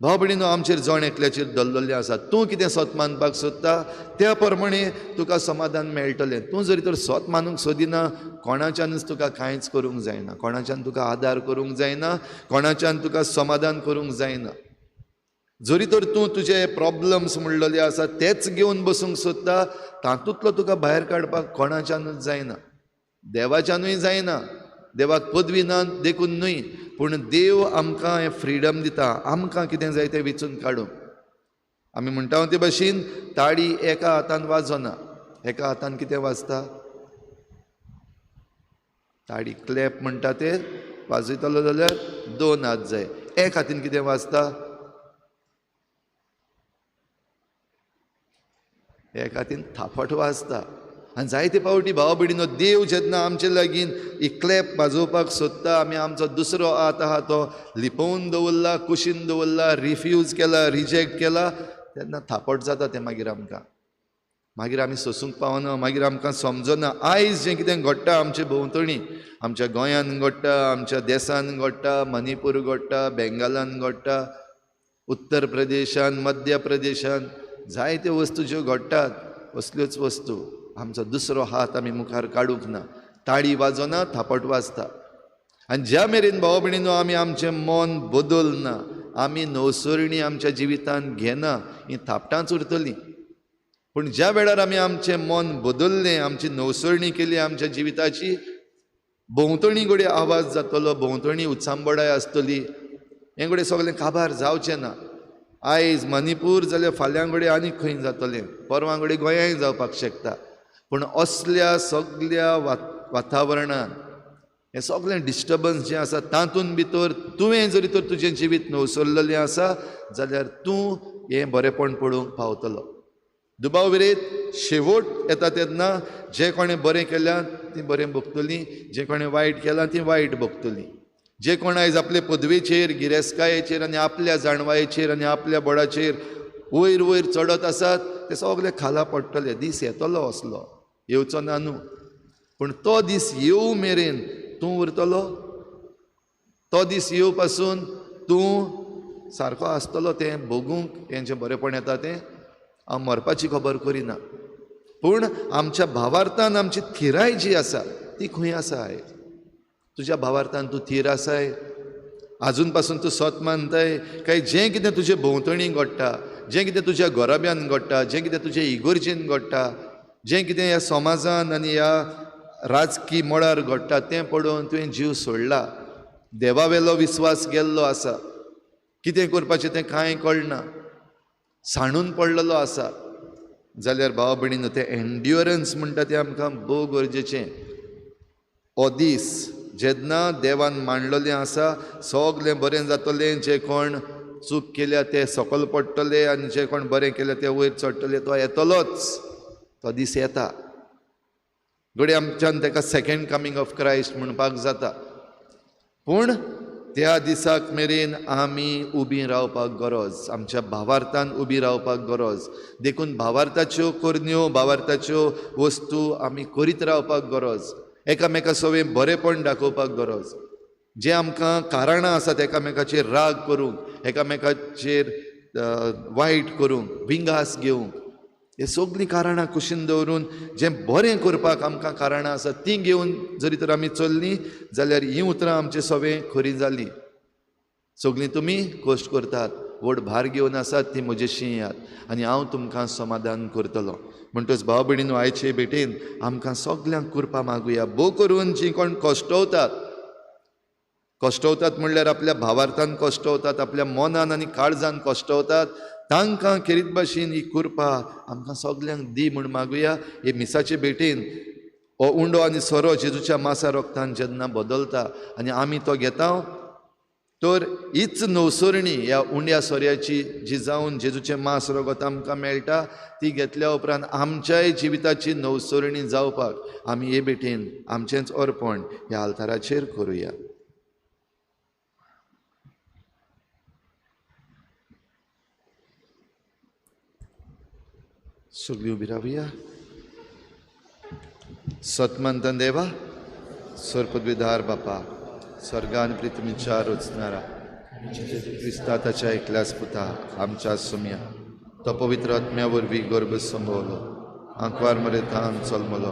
भाव भयणीनो, आमचेर जण एकल्याचेर दल्लल्लें आसा. तूं कितें स्वत मानपाक सोदता त्या प्रमाणे तुका समाधान मेळटलें. तूं जरी तर स्वत मानूंक सोदिना, कोणाच्यानूच तुका कांयच करूंक जायना, कोणाच्यान तुका आदार करूंक जायना, कोणाच्यान तुका समाधान करूंक जायना. जरी तर तूं तुजे प्रॉब्लम्स म्हणलेले आसा तेच घेवन बसूंक सोदता, तातूंतलो तुका भायर काडपाक कोणाच्यानूच जायना, देवाच्यानूय जायना. देवाक पदवी ना देखून न्हय, पूण देव आमकां हें फ्रिडम दिता, आमकां कितें जाय तें वेंचून काडूंक. आमी म्हणटा ते भाशेन ताळी एका हातान वाजना, एका हातान कितें वाजता? ताळी क्लॅप म्हणटा ते वाजयतलो जाल्यार 2 हात जाय. एक हातीन कितें वाजता? एक हातीन थापट वाजता. आनी जायते पावटी भाव भयणीनो, देव जेन्ना आमचे लागीं ही क्लॅप वाजोवपाक सोदता, आमी आमचो दुसरो हात आहा तो लिपोवन दवरला, कुशीन दवरला, रिफ्यूज केला, रिजेक्ट केला, तेन्ना थापट जाता तें मागीर आमकां. मागीर आमी सोंसूंक पावना, मागीर आमकां समजना आयज जें कितें घडटा आमचे भोंवतणी, आमच्या गोंयान घडटा, आमच्या देशान घडटा, मणिपूर घडटा, बेंगालान घडटा, उत्तर प्रदेशान, मध्य प्रदेशान, जायत्यो वस्तू ज्यो घडटात, असल्योच वस्तू आमचो दुसरो हात आमी मुखार काडूंक ना. ताळी वाजना, थापट वाजता. आनी ज्या मेरेन भाव भयणीनो आमी आमचें मन बदलना, आमी नवसरणी आमच्या जिवितांत घेना, ही थापटांच उरतलीं. पूण ज्या वेळार आमी आमचें मन बदललें, आमची नवसरणी केली आमच्या जिविताची, भोंवतणी घडये आवाज जातलो, भोंवतणी उत्सांबडाय आसतली. हें घडये सगळें काबार जावचें ना. आयज मणिपूर जाल्यार फाल्यां घडये आनी खंय जातलें, परवां घडये गोंयांय जावपाक शकता. पूण असल्या सगळ्या वातावरणान हें सगळें डिस्टर्बन्स जें आसा तातूंत भितर तुवें जरी तर तुजें जिवीत नवसरलेलें आसा जाल्यार तूं हें बरेंपण पळोवंक पावतलो. दुबाव विरेत शेवट येता तेन्ना जें कोणें बरें केल्यां तीं बरें भोगतलीं, जें कोणें वायट केलां तीं वायट भोगतलीं. जे कोण आयज आपले पदवेचेर, गिरेस्कायेचेर आनी आपल्या जाणवायेचेर आनी आपल्या बळाचेर वयर वयर चडत आसात ते सगळे खाला पडटले. दीस येतलो असलो, येवचो ना न्हू, पूण तो दीस येवं मेरेन तूं उरतलो. तो दीस येवं पासून तूं सारको आसतलो तें भोगूंक हें जें बरेंपण येता तें. हांव मरपाची खबर करिना, पूण आमच्या भावार्थान आमची थिराय जी आसा ती खंय आसा? आयज तुज्या भावार्थान तूं थीर आसाय? आजून पासून तूं स्वत मानताय काय जें कितें तुजे भोंवतणी घडटा, जें कितें तुज्या घोराब्यान घडटा, जें कितें तुजे इगोर्जेन घडटा, जें कितें ह्या समाजान आनी ह्या राजकी मळार घडटा तें पळोवन तुवें जीव सोडला, देवा वेलो विस्वास गेल्लो आसा, कितें करपाचें तें कांय कळना, सांडून पडलेलो आसा, जाल्यार भाव भयणीनो तें एन्ड्युरन्स म्हणटा तें आमकां भोव गरजेचें. हो दीस जेन्ना देवान मांडलेलें आसा सगलें बरें जातलें, जे कोण चूक केल्या ते सकयल पडटले आनी जे कोण बरें केलें ते वयर चडटले, तो येतलोच. तो दीस येता घडये आमच्यान ताका सेकेंड कमींग ऑफ क्रायस्ट म्हणपाक जाता. पूण त्या दिसाक मेरेन आमी उबीं रावपाक गरज, आमच्या भावार्थान उबीं रावपाक गरज. देखून भावार्थाच्यो करण्यो, भावार्थाच्यो वस्तू आमी करीत रावपाक गरज. एकामेका सवें बरेंपण दाखोवपाक गरज. जे आमकां कारणां आसात एकामेकाचेर राग करूंक, एकामेकाचेर वायट करूंक, विंगास घेवंक, हे सगळीं कारणां कुशीन दवरून जें बरें करपाक आमकां कारणां आसात तीं घेवन जरी तर आमी चल्लीं जाल्यार हीं उतरां आमचें सवें खरीं जालीं. सगळीं तुमी कश्ट करतात, व्हड भार घेवन आसात ती म्हजेशी येयात आनी हांव तुमकां समाधान करतलो. म्हणटच भाव भयणीनो, आयचे भेटेन आमकां सगल्यांक कृपा मागुया. भोव करून जीं कोण कश्टवतात म्हणल्यार आपल्या भावार्थान कश्टवतात, आपल्या मनान आनी काळजान कश्टवतात, तांकां खेरीत भाशेन ही कृपा आमकां सगल्यांक दी म्हूण मागुया. हे मिसाचे भेटेन हो उंडो आनी सोरो जेजूच्या मासा रोगतान जेन्ना बदलता आनी आमी तो घेता, तर हीच नवसरणी ह्या उंड्या सोऱ्याची जी जावन जेजूचें मास रोगत आमकां मेळटा, ती घेतल्या उपरांत आमच्याय जिविताची नवसरणी जावपाक आमी हे भेटेन आमचेंच अर्पण ह्या आल्ताराचेर करुया. सगळीं उबी रावया. सतमंत देवा, सर्पद्विधार बापा, स्वर्गान प्रितमीच्या रोचणारा क्रिस्ता ताच्या एकल्याच पुता आमच्या सुम्या तो पवित्र आत्म्या वरवीं गर्भ संभोवलो, आंकवार मरेतान चलमलो,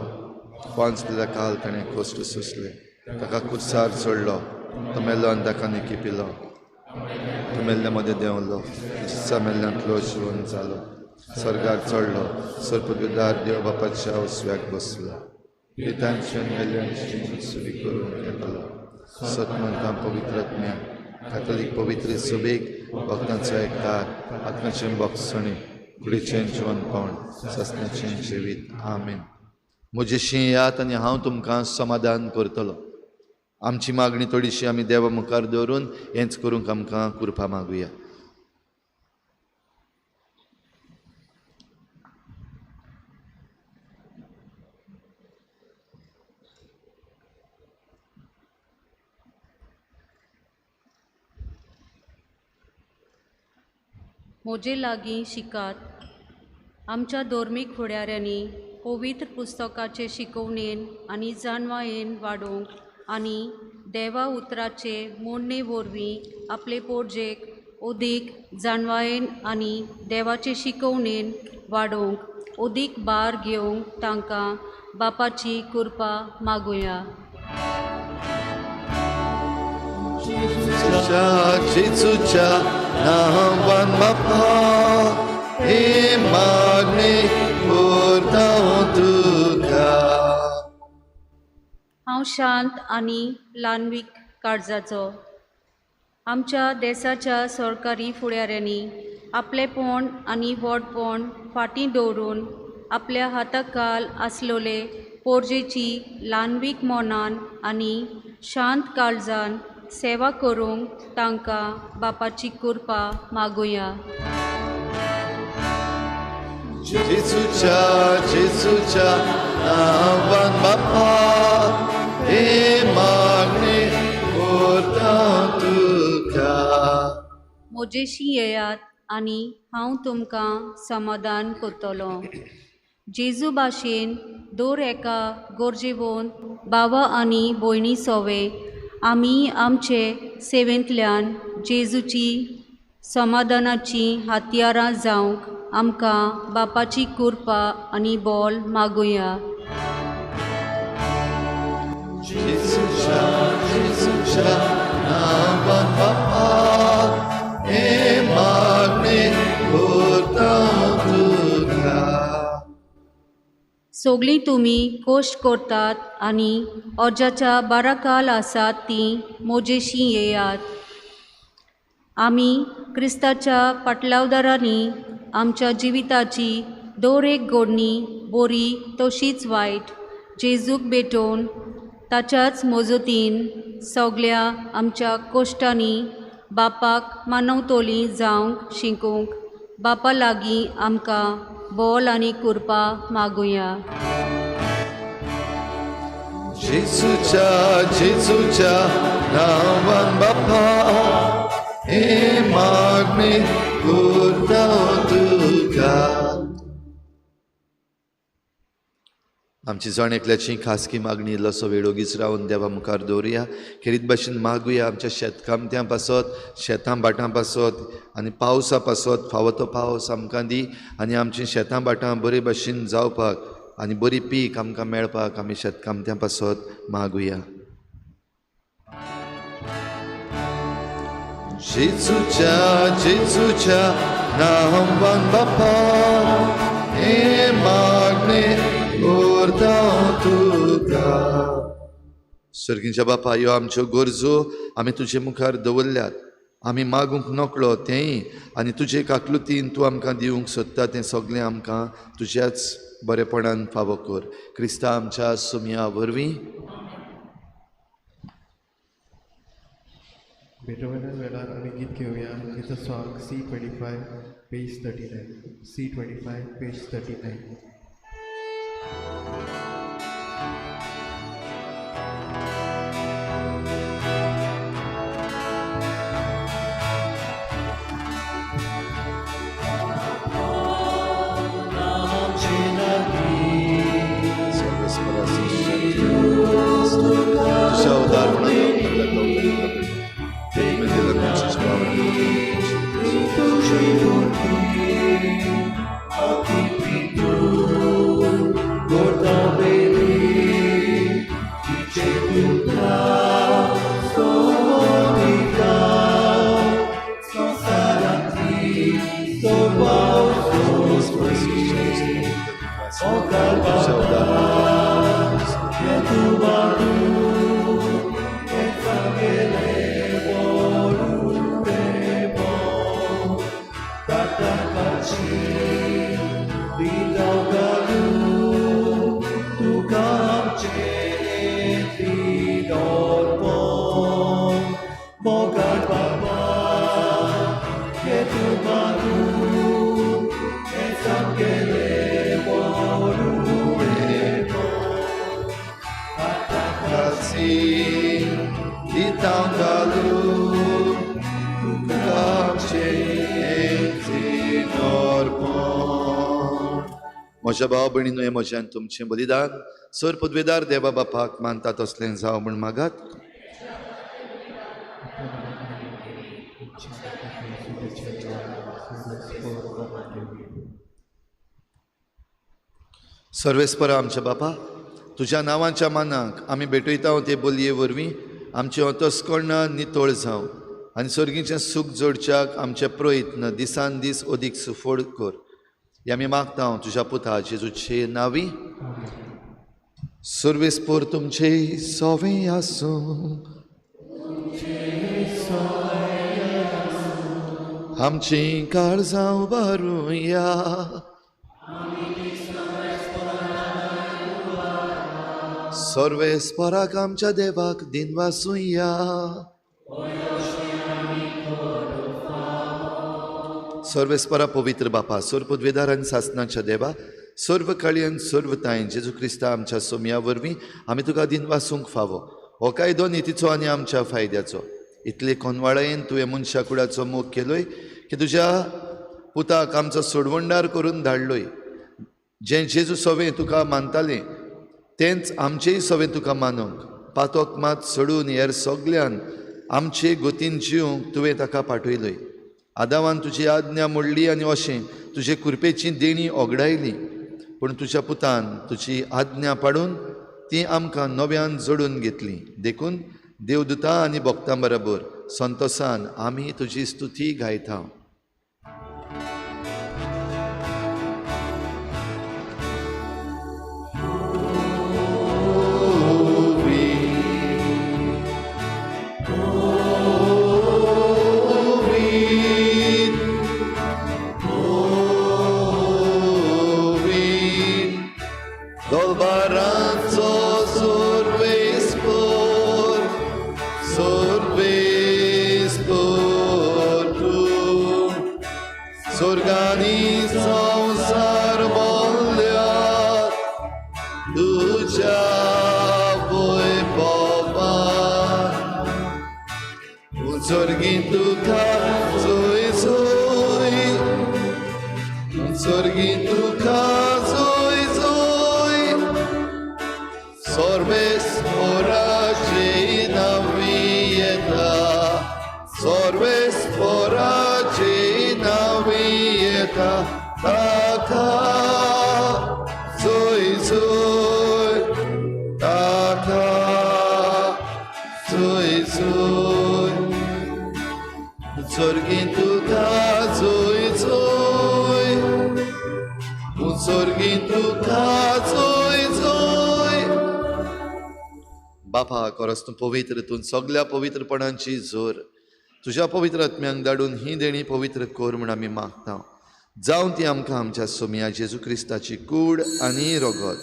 पांच काल ताणें कश्ट सोंसले, ताका कुर्सार चडलो, तो मेल्लो आनी ताका निकी पिलो, तो मेल्ल्या मदें देंवलो, जिसा मेल्ल्यांतलो जिवन जालो, स्वर्गाक चडलो, सर्पद्विधार देव बापाच्या उजव्याक बसलो, पितांचे मेल्ल्यांची सुरी करून घेतलो, सतमंतां पवित्र आत्म्या कॅथोलीक पवित्र सुबेक भक्तांचो एककार, आत्म्याचें भोगसणी, कुडीचें जिवनपण, सस्त्याचें जिवीत. आमीन. म्हजेशी येयात आनी हांव तुमकां समाधान करतलो. आमची मागणी थोडीशी आमी देवा मुखार दवरून हेंच करूंक आमकां कृपा मागुया. म्हजे लागीं शिकात. आमच्या धोर्मीक फुडाऱ्यांनी पवित्र पुस्तकाचे शिकवणेन आनी जाणवायेन वाडोवंक आनी देवा उतराचे मोडणे वरवीं आपले पोरजेक ओदीक जाणवायेन आनी देवाचे शिकवणेन वाडोवंक ओदीक भार घेवंक तांकां बापाची कृपा मागुया. जेजूच्या नांवान बापा, हे मागणी करता तुका. हांव शांत आनी ल्हानवीक काळजाचो. आमच्या देशाच्या सरकारी फुडाऱ्यांनी आपलेपण आनी व्हडपण फाटीं दवरून आपल्या हाताखाल आसलोले पोरजेची ल्हानवीक मनान आनी शांत काळजान सेवा करूंक तांकां बापाची कृपा मागुया. जेजूच्या नांवान बापा, हे मागणी करता तुका. म्हजेशी येयात आनी हांव तुमकां समाधान करतलो. जेजू भाशेन दर एका गरजेवंत भावा आनी भयणी सवे आमी आमचे सेवेंतल्यान जेजूची समाधानाची हातयारां जावंक आमकां बापाची कृपा आनी बोल मागुया. जेजूच्या नांवान बापा, हे मागणी करता तुका. सगळीं तुमी कश्ट करतात आनी अजाच्या बाराकाल आसात ती म्हजेशी येयात. आमी क्रिस्ताच्या पाटलावदारांनी आमच्या जिविताची दर एक घडणी बरी तशीच वायट जेजूक भेटोवन ताच्याच मजतीन सगळ्या आमच्या कश्टांनी बापाक मानवतोली जावंक शिकूंक बापा लागीं आमकां बोल आनी कृपा मागुया. जेजूच्या नांवान बापा, हे मागणी करता तुका. आमची जण एकल्याची खासगी मागणी इल्लोसो वेळ ओगीच रावन देवा मुखार दवरुया. खेरीत भाशेन मागुया आमच्या शेतकामत्यां पासत, शेतां भाटां पासत आनी पावसा पासत फावो तो पावस आमकां दी आनी आमचीं शेतां भाटां बरे भाशेन जावपाक आनी बरी पीक आमकां मेळपाक आमी शेतकामत्यां पासत मागुया. जेजूच्या नांवान बापा हे मागणे करता तुका. सर्गीच्या बापा, ह्यो आमच्यो गरजो आमी तुजे मुखार दवरल्यात. आमी मागूंक नकळो तेंय आनी तुजे काकलुतीन तूं आमकां दिवंक सोदता तें सगळें आमकां तुज्याच बरेपणान फावो कर. क्रिस्ता आमच्या सुमया वरवीं. बेटोवेना वेळार आमी गीत घेवया. It's a song C25 page 39. C25 page 39. तुझ्या उदाहरणात म्हज्या भाव भयणीनो, हें म्हज्यान तुमचें बलिदान सर पदवेदार देवा बापाक मानता तसलें जावं म्हूण मागात. सर्वेस्परा आमच्या बापा, तुज्या नांवाच्या मानाक आमी भेटयता ते बोलये वरवीं आमचें अंतस्कर्ण नितळ जावं आनी सर्गीचें सूख जोडच्याक आमचें प्रयत्न दिसान दीस अदीक सुफोड कर. हें आमी मागता तुज्या पुता जेजूचे नांवी. सर्वेस्पर तुमचे सोवें आसूं, आमचीं काळजां उबारुया. सर्वेस्पराक आमच्या देवाक दिन वासुया. सर्वेस्परा पवित्र बापा, सर्व पदवेदार आनी सासणाच्या देवा, सर्व काळयेन सर्व तायेन जेजू क्रिस्ता आमच्या सोमया वरवीं आमी तुका दिन वासूंक फावो. हो कायदो नितीचो आनी आमच्या फायद्याचो. इतले कोनवाळेन तुवें मनशा कुळाचो मोग केलोय की तुज्या पुताक आमचो सोडवंडार करून धाडलोय. जें जेजू सवें तुका मानतालें तेंच आमचेय सवें तुका मानूंक, पातोक मात सोडून हेर सगळ्यान आमचे गोतीन जिवंक तुवें ताका पाठयलोय. आदावान तुजी आज्ञा मोडली आनी अशें तुजे कृपेची देणी ओगडायली. पूण तुज्या पुतान तुजी आज्ञा पाडून ती आमकां नव्यान जोडून घेतली. देखून देवदूतां आनी भक्तां बरोबर संतोसान आमी तुजी स्तुती गायता. Sorvesporace navieta, sorvesporace navieta, taka, zoi zoi, taka, zoi zoi, sorgin tuka, zoi zoi, sorgin tuka, zoi zoi. बापा खरोच तूं पवित्र, तूं सगळ्या पवित्रपणांची जोर तुज्या पवित्र आत्म्यांक धाडून ही देणी पवित्र कोर म्हूण आमी मागता. जावं ती आमकां आमच्या सोमया जेजू क्रिस्ताची कूड आनी रोगत.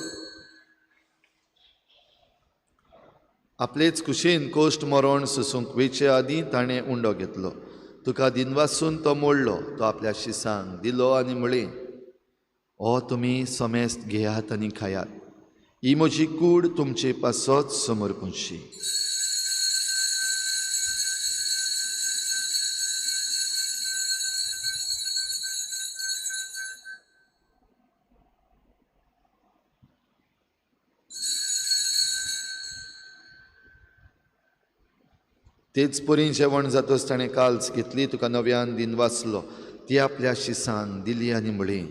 आपलेच कुशीन कोश्ट मरण सोसूंक वेचे आदीं ताणें उंडो घेतलो. तुका दिनवासून तो मोडलो, तो आपल्या शिसांक दिलो आनी म्हळें, हो तुमी समेस्त घेयात आनी खायात. ही म्हजी कूड तुमचे पासत समर्पणशी. तेच परी जेवण जातच ताणें काल्स घेतली, तुका नव्यान दिन वाचलो, ती आपल्या शिसांक दिली आनी म्हळें,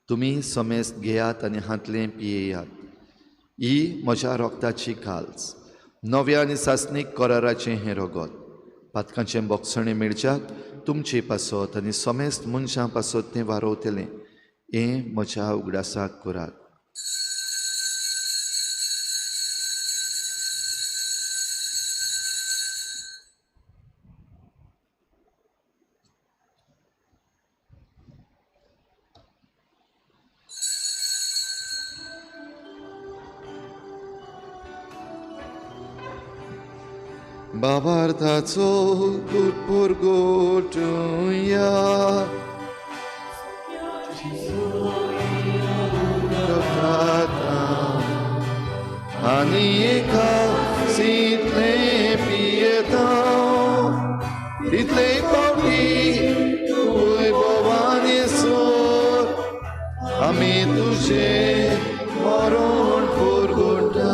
तुमी समेस्त घेयात आनी हातलें पियेयात. ही म्हज्या रोगताची काल्स, नव्या आनी सासणीक कराराचें हें रोगत. पातकांचें बोगसणें मेळच्याक तुमचे पासत आनी समेस्त मनशां पासत तें वारोवतलें. हें म्हज्या उगडासाक करात. बाबार्थाचो पुरगोटुया आनी एका सीतलें पियेता तितले पावटी वैभवानी सोर आमी तुजें मरण पुरगोटा.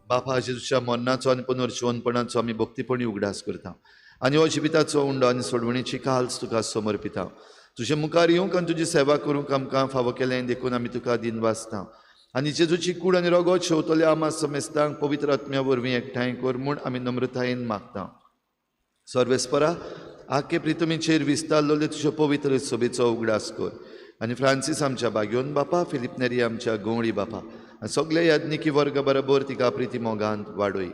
बापा जेजूच्या मरणाचो आनी पुनर्जीवनपणाचो आमी भक्तीपणी उगडास करता आनी हो जिविताचो उंडो आनी सोडवणेची काल्स तुका समर्पिता. तुजे मुखार येवंक आनी तुजी सेवा करूंक आमकां फावो केलें देखून आमी तुका दिन वाचता. आनी जेजूची कूड आनी रोगत शेवतले आमा समेस्तांक पवित्र आत्म्या वरवीं एकठांय कर म्हूण आमी नम्रतायेन मागता. सर्वेस्परा आख्खे प्रितुमेचेर विस्तारलोले तुज्या पवित्र सभेचो उगडास कर. आनी फ्रांसीस आमच्या बागेवन बापा, फिलिप नेरी आमच्या गवळी बापा आनी सगळे याज्ञिकी वर्ग बरोबर तिका प्रिती मोगांत वाडय.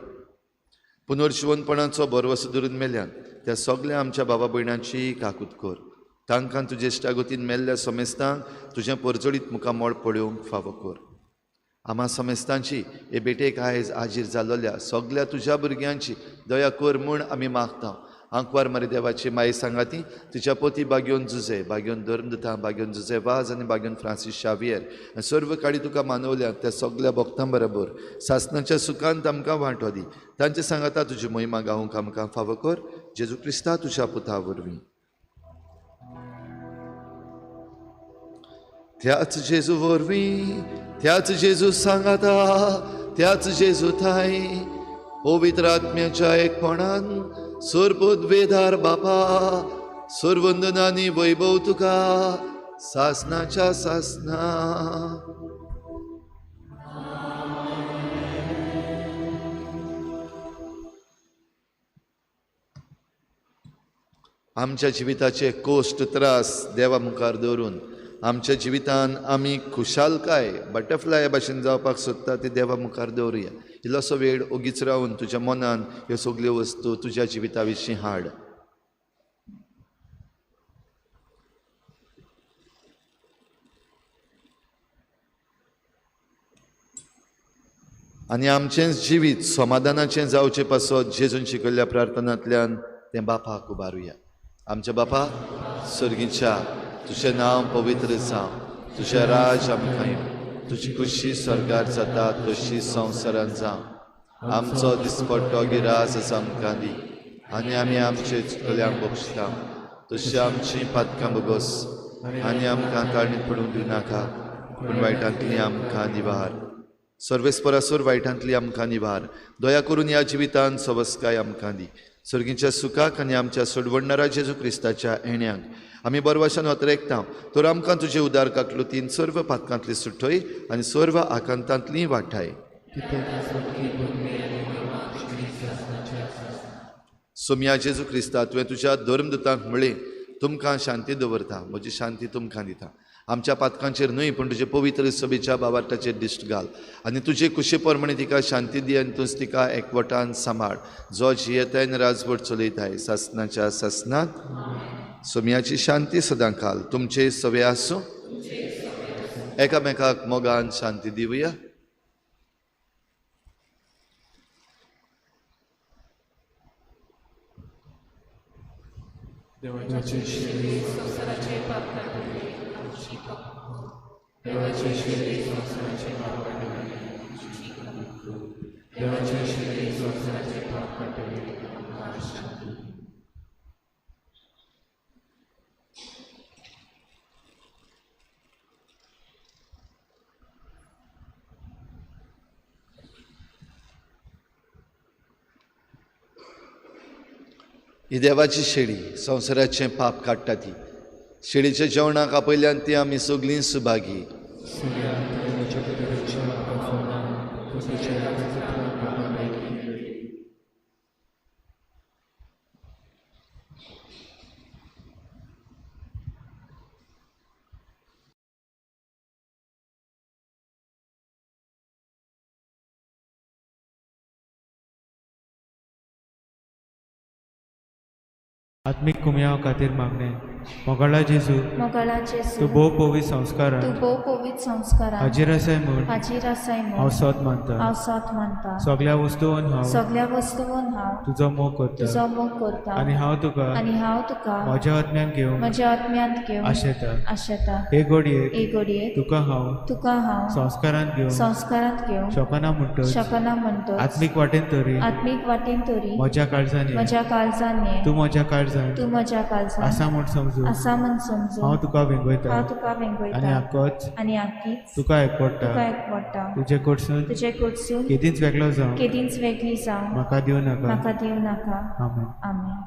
पुनर्जीवनपणाचो बरवसो धरून मेल्यान त्या सगळ्या आमच्या बाबा भयणांची काकूत कर. तांकां तुजे इश्टागतीन मेल्ल्या समेस्तांक तुजें परजळीत मुखार मोळ पळोवंक फावो कर. आमा समेस्तांची हे बेटेक आयज हाजीर जाल्ल्या सगळ्या तुज्या भुरग्यांची दया कर म्हूण आमी मागता. आंकवार मारी देवाची माई सांगाती तुज्या पोती बागेवन जुजे, बागेवन धर्मदता, बागेवन जुजे वाज आनी बागेवन फ्रांसीस शावियर आनी सर्व काळी तुका मानवल्या त्या सगळ्या भक्तां बरोबर सासणाच्या सुखांत आमकां वांटो दी. तांचे सांगाता तुजी महिमा गावूंक आमकां फावो कर. जेजू क्रिस्ता तुज्या पुता वरवीं. त्याच जेजू वरवीं, त्याच जेजू सांगाता, त्याच जेजू थाय पवित्र आत्म्याच्या एकपणान सर्वोद वेदार बापा सर्वंदनानी वैभव तुका सासणाच्या सासना. आमच्या जिविताचे कोश्ट त्रास देवा मुखार दवरून आमच्या जिवितान आमी खुशालकाय बटरफ्लाय भाशेन जावपाक सोदता ती देवा मुखार दवरुया. इल्लोसो वेळ ओगीच रावन तुज्या मनान ह्यो सगल्यो वस्तू तुज्या जिविता विशीं हाड. आनी आमचें जिवीत समाधानाचें जावचें पासत जेजून शिकयल्ल्या प्रार्थनांतल्यान तें बापाक उबारुया. आमच्या बापा सर्गीच्या तुजें नांव पवित्र जावं, तुजें राज आमकां येवं, तुजी खुशी स्वर्गार जाता तशी संवसारांत जावं. आमचो दिसपट्टो गिरास आसा आमकां दी आनी आमी आमचे चुकल्यांक बक्षिता तशी आमचीं पातकां बगोस आनी आमकां काणीत पडूंक दिवं नाका पूण वायटांतलीं आमकां निवार. सर्वेस्परासूर वायटांतली आमकां निवार. दया करून ह्या जिवितांत सवस्काय आमकां दी. सर्गीच्या सुखाक आनी आमच्या सोडवडणारा जेजू क्रिस्ताच्या येण्याक आमी बरवाशान वतरेकता. तर आमकां तुजे उदार काकलुतीन सर्व पातकांतली सुटय आनी सर्व आकांतांतली वाटाय. सोम्या जेजू क्रिस्ता तुवें तुज्या धर्मदुतांक म्हळें, तुमकां शांती दवरता, म्हजी शांती तुमकां दिता. आमच्या पातकांचेर न्हय पूण तुजे पवित्र सभेच्या बाबाटाचेर दिश्ट घाल आनी तुजे कुशे प्रमाणे तिका शांती दी आनी तूंच तिका एकवटान सांबाळ, जो जियेतायन राजवट चलयताय सासनाच्या सासनात. सोम्याची शांती सदां घाल. तुमचे सवे आसूं. एकामेकाक मोगान शांती दिवया. ही देवाची शेळी संवसाराचें पाप काडटा ती. शेळीच्या जेवणाक आपयल्यान ती आमी सगळीं सुभागी. आत्मीक कुमयाव खातीर मागणे. मोगाळा जेजू मोगाळा जेजू तूं भोव पवित्र संस्कार तूं भोव पवित्र संस्कारां हाजीर आसाय म्हूण हाजीर आसाय हांव म्हूण सोत मानता. हांव साथ मानता. सगळ्या वस्तूंवन हांव सगळ्या वस्तूंवन हांव तुजो मोग करता तुजो मोग करता आनी हांव तुका म्हज्या आत्म्यान घेवंक म्हज्या आत्म्यांत घेवन आशेता. आशेता. हे घडयेक एक घडयेक तुका हांव संस्कारांत घेवन शकना म्हणटच शकना म्हणटच आत्मीक वाटेन तरी आत्मीक वाटेन तरी म्हज्या काळजांनी म्हज्या काळजांनी तूं म्हज्या काळजांत तूं म्हज्या काळजांत आसा म्हूण समजून आसा म्हूण समजून हांव तुका वेंगयता हांव तुका आनी वेंगयता आक्कोच आनी आख्खीच तुका एकवडटा. तुका एकवडटा. तुजे कडसून तुजे कडसून केदींच वेगळो जावं केदींच वेगळी जावं म्हाका दिवं नाका. म्हाका दिवं नाका. आमेन. आमेन.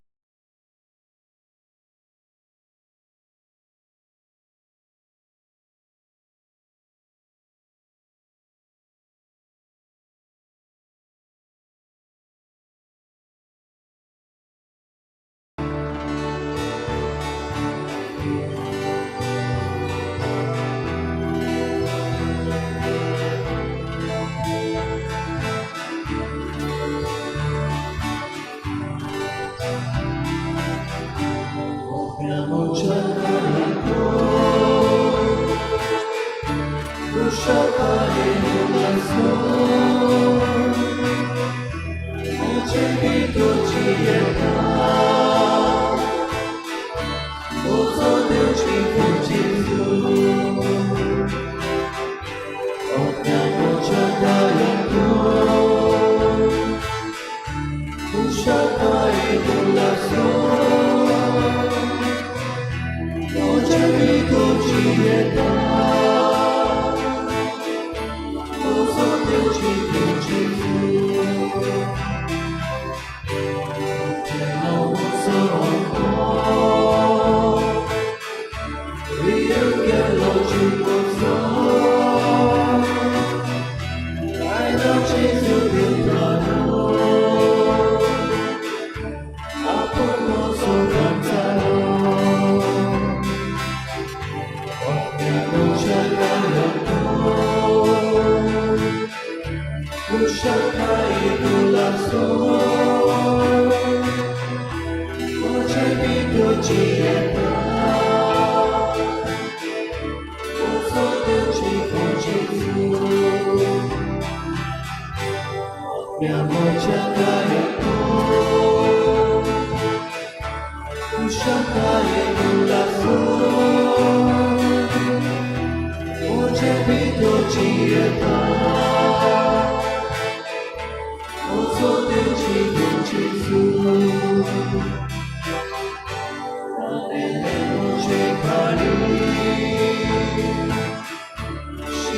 She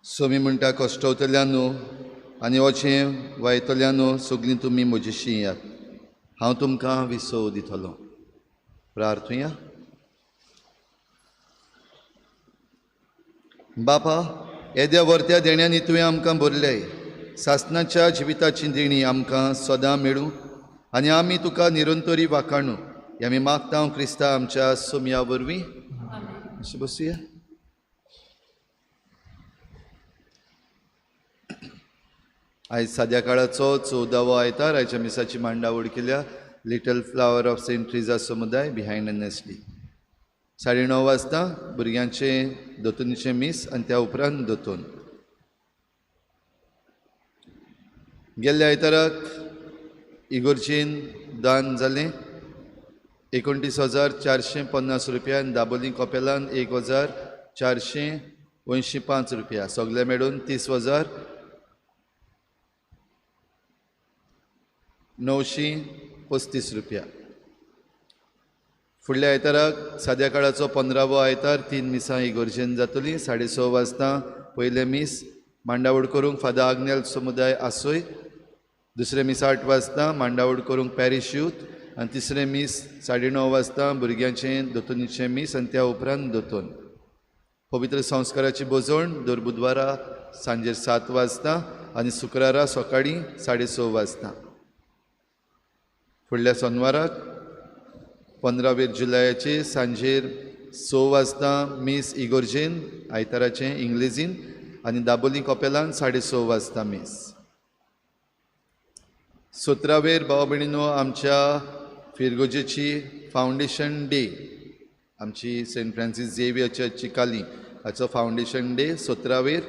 सोमी म्हणटा कश्टवतल्यानो आनी वचें वायतल्यानो सगलीं तुमी म्हजेशी यात, हांव तुमकां विसव दितलो. प्रार्थुया. बापा, येद्या वर्त्या देण्यांनी तुवें आमकां भरल्याय, सासणाच्या जिविताची देणी आमकां सदां मेळूं आनी आमी तुका निरंतरी वाखाणू. आमी मागता हांव क्रिस्ता आमच्या सोमया वरवीं. अशें बसुया. आयज साद्या काळाचो 14वो आयतार. आयच्या मिसाची मांडावळ केल्या little flower of saint Teresa समुदाय बिहायंड एनएसडी. 9:30 वाजता भुरग्यांचे दोतोनीचें मीस आनी त्या उपरांत दोतोन. गेल्ल्या आयताराक इगोर्जीन दान जालें 29,450 रुपया आनी दाबोलीं कपेलान 1,485 रुपया. सगळे मेळून 30,935 रुपया. फुडल्या आयताराक साद्या काळाचो 15वो आयतार 3 मिसां इगोर्जेन जातलीं. 6:30 वाजता पयलें मीस मांडावळ करूंक फादर आग्नेल समुदाय आसोय. दुसरें मीस 8 वाजता मांडावळ करूंक पॅरिश यूथ आनी तिसरें मीस 9:30 वाजता भुरग्यांचें दोतोनीचें मीस आनी त्या उपरांत दोतोन. पवित्र संस्काराची बोजवण दर बुधवारा सांजे 7 वाजता आनी शुक्रारा सकाळीं 6:30 वाजता. फुडल्या सोनवाराक 15 जुलयाचे सांजेर 6 वाजता मीस इगोर्जेन आयताराचें इंग्लिजीन आनी दाबोलीं कपेलान 6:30 वाजता मीस. 17 भाव भयणीनो, आमच्या फिरगोजेची फावंडेशन डे, आमची Saint Francis Xavier church Chicalim हाचो फावंडेशन डे 17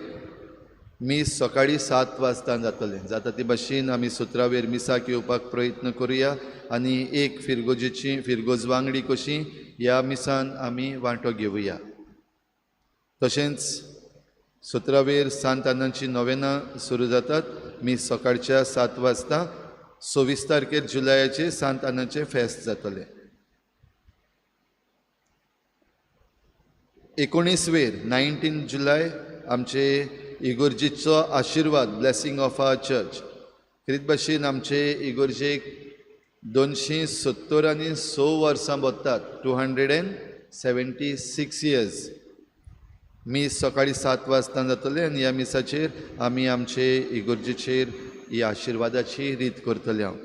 मीस सकाळीं 7 वाजता जातलें. जाता ते भाशेन आमी 17 मिसाक येवपाक प्रयत्न करुया आनी एक फिरगोज वांगडी कशी ह्या मिसान आमी वांटो घेवया. तशेंच 17 सांत आनांची नोवेनां सुरू जातात. मीस सकाळच्या 7 वाजता. 26 तारखेर जुलयाचे सांत आनाचें फेस्त जातलें. 19 जुलय आमचे इगोर्जेचो आशिर्वाद ब्लेसिंग ऑफ आवर चर्च. खरीत भाशेन आमचे इगोर्जेक 276 वर्सां बत्तात. 276 इयर्स. मीस सकाळीं 7 वाजता जातलें आनी ह्या मिसाचेर आमी आमचे इगोर्जेचेर ही आशिर्वादाची रीत करतले. हांव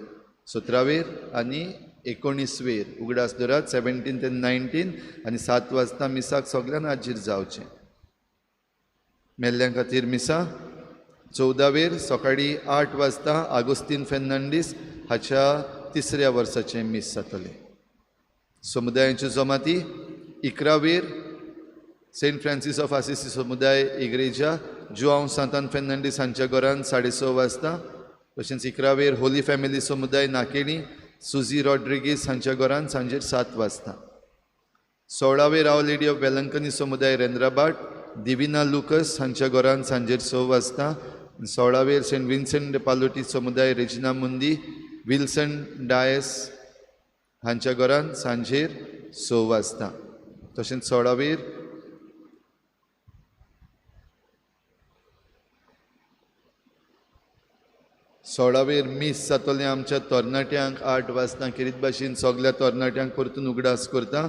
17 आनी 19 उगडास दरात 17 and 19 आनी 7 वाजता मिसाक सगळ्यांक हाजीर जावचें. मेल्ल्यां खातीर मिसा 14 सकाळीं 8 वाजता आगोस्तीन फेर्नांडीस हाच्या 3ऱ्या वर्साचें मीस जातलें. समुदायाच्यो जमाती 11 सेंट फ्रांसीस ऑफ आसिसी समुदाय इग्रेजा जुआंव सांतान फेर्नांडीस हांच्या घरान 6:30 वाजता. तशेंच 11 होली फॅमिली समुदाय नाकेळी सुजी रॉड्रिगीस हांच्या घरान सांजेर 7 वाजता. 16 आवर लेडी ऑफ वेलंकनी समुदाय रेंद्राबाट दिविना लुकस हांच्या घरान सांजेर 6 वाजता. 16 सेंट विन्सेंट de पालोटी समुदाय रेजिना मुंदी विल्सन डायस हांच्या घरान सांजेर 6 वाजता. तशेंच 16 मीस जातलें आमच्या तरणाट्यांक 8 वाजता. किरीत भाशेन सगल्या तरणाट्यांक परतून उगडास करता.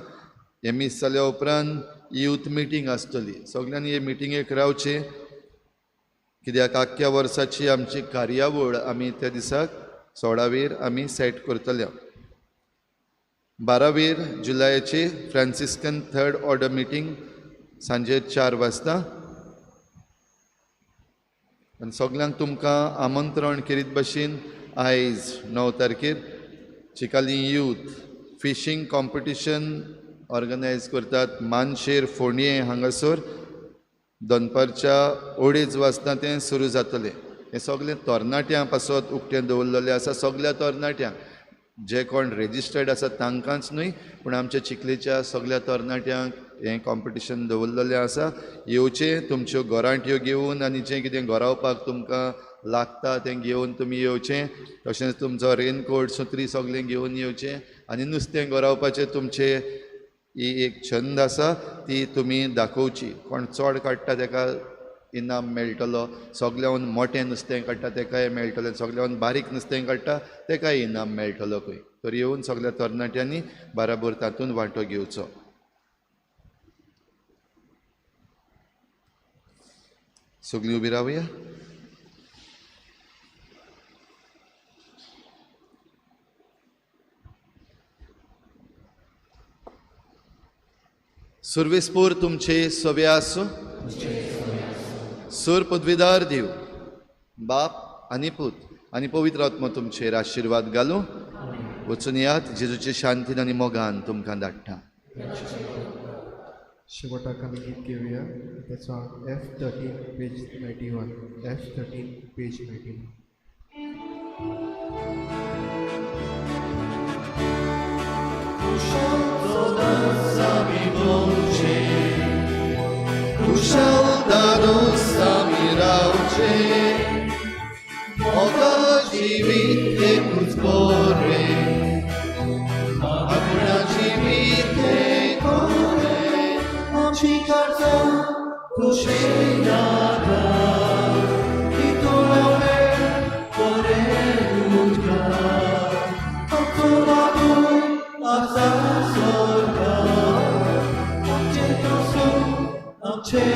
हे मीस जाल्या उपरांत यूथ मिटींग आसतली. सगळ्यांनी हे मिटिंगेक रावचें, कित्याक आख्ख्या वर्साची आमची कार्यावळ आमी त्या दिसाक 16 आमी सेट करतले. 12 जुलयाचे फ्रांसिस्कन 3rd ऑर्डर मिटींग सांजे 4 वाजता. आनी सगळ्यांक तुमकां आमंत्रण केरीत भाशेन आयज 9 तारखेर Chicalim youth fishing competition organise करतात मानशेर फोंडये हांगासर दनपारच्या 2:30 वाजता तें सुरू जातलें. हें सगळें तरणाट्यां पासत उक्तें दवरलेलें आसा. सगल्या तरणाट्यांक, जे कोण रेजिस्टर्ड आसा तांकांच न्हय पूण आमच्या चिखलेच्या सगल्या तरणाट्यांक हें कॉम्पिटिशन दवरलेलें आसा. येवचें, तुमच्यो गोरांट्यो घेवन आनी जें कितें गरावपाक तुमकां लागता तें घेवन तुमी येवचें. तशेंच तुमचो रेनकोट सुत्री सगळें घेवन येवचें. आनी नुस्तें गरावपाचें तुमचें ही एक छंद आसा ती तुमी दाखोवची. कोण चड काडटा ताका इनाम मेळटलो, सगळ्यान मोटें नुस्तें काडटा ताकाय मेळटलें, सगळ्यान बारीक नुस्तें काडटा ताकाय इनाम मेळटलो खंय. तर येवन सगळ्या तरणाट्यांनी बराबर तातूंत वांटो घेवचो. सगळीं उबी रावया. सर्वेस्पोर तुमचे सोबे आसूं. सुर पदवीदार देव बाप आनी पूत आनी पवित्र आत्मा तुमचेर आशिर्वाद घालूं. वचून यात, जेजूचे शांतीन आनी मोगान तुमकां धाडटा. शेवटाक आमी गीत घेवया. तें song F13 page 91. F13 page 91. Kuszaldanos sami rauce, moga živite kod zbore, akuna živite kore, oči karta, duše nada, i to nove kore ljudka, ako vadu, a za zorka, oče to su, oče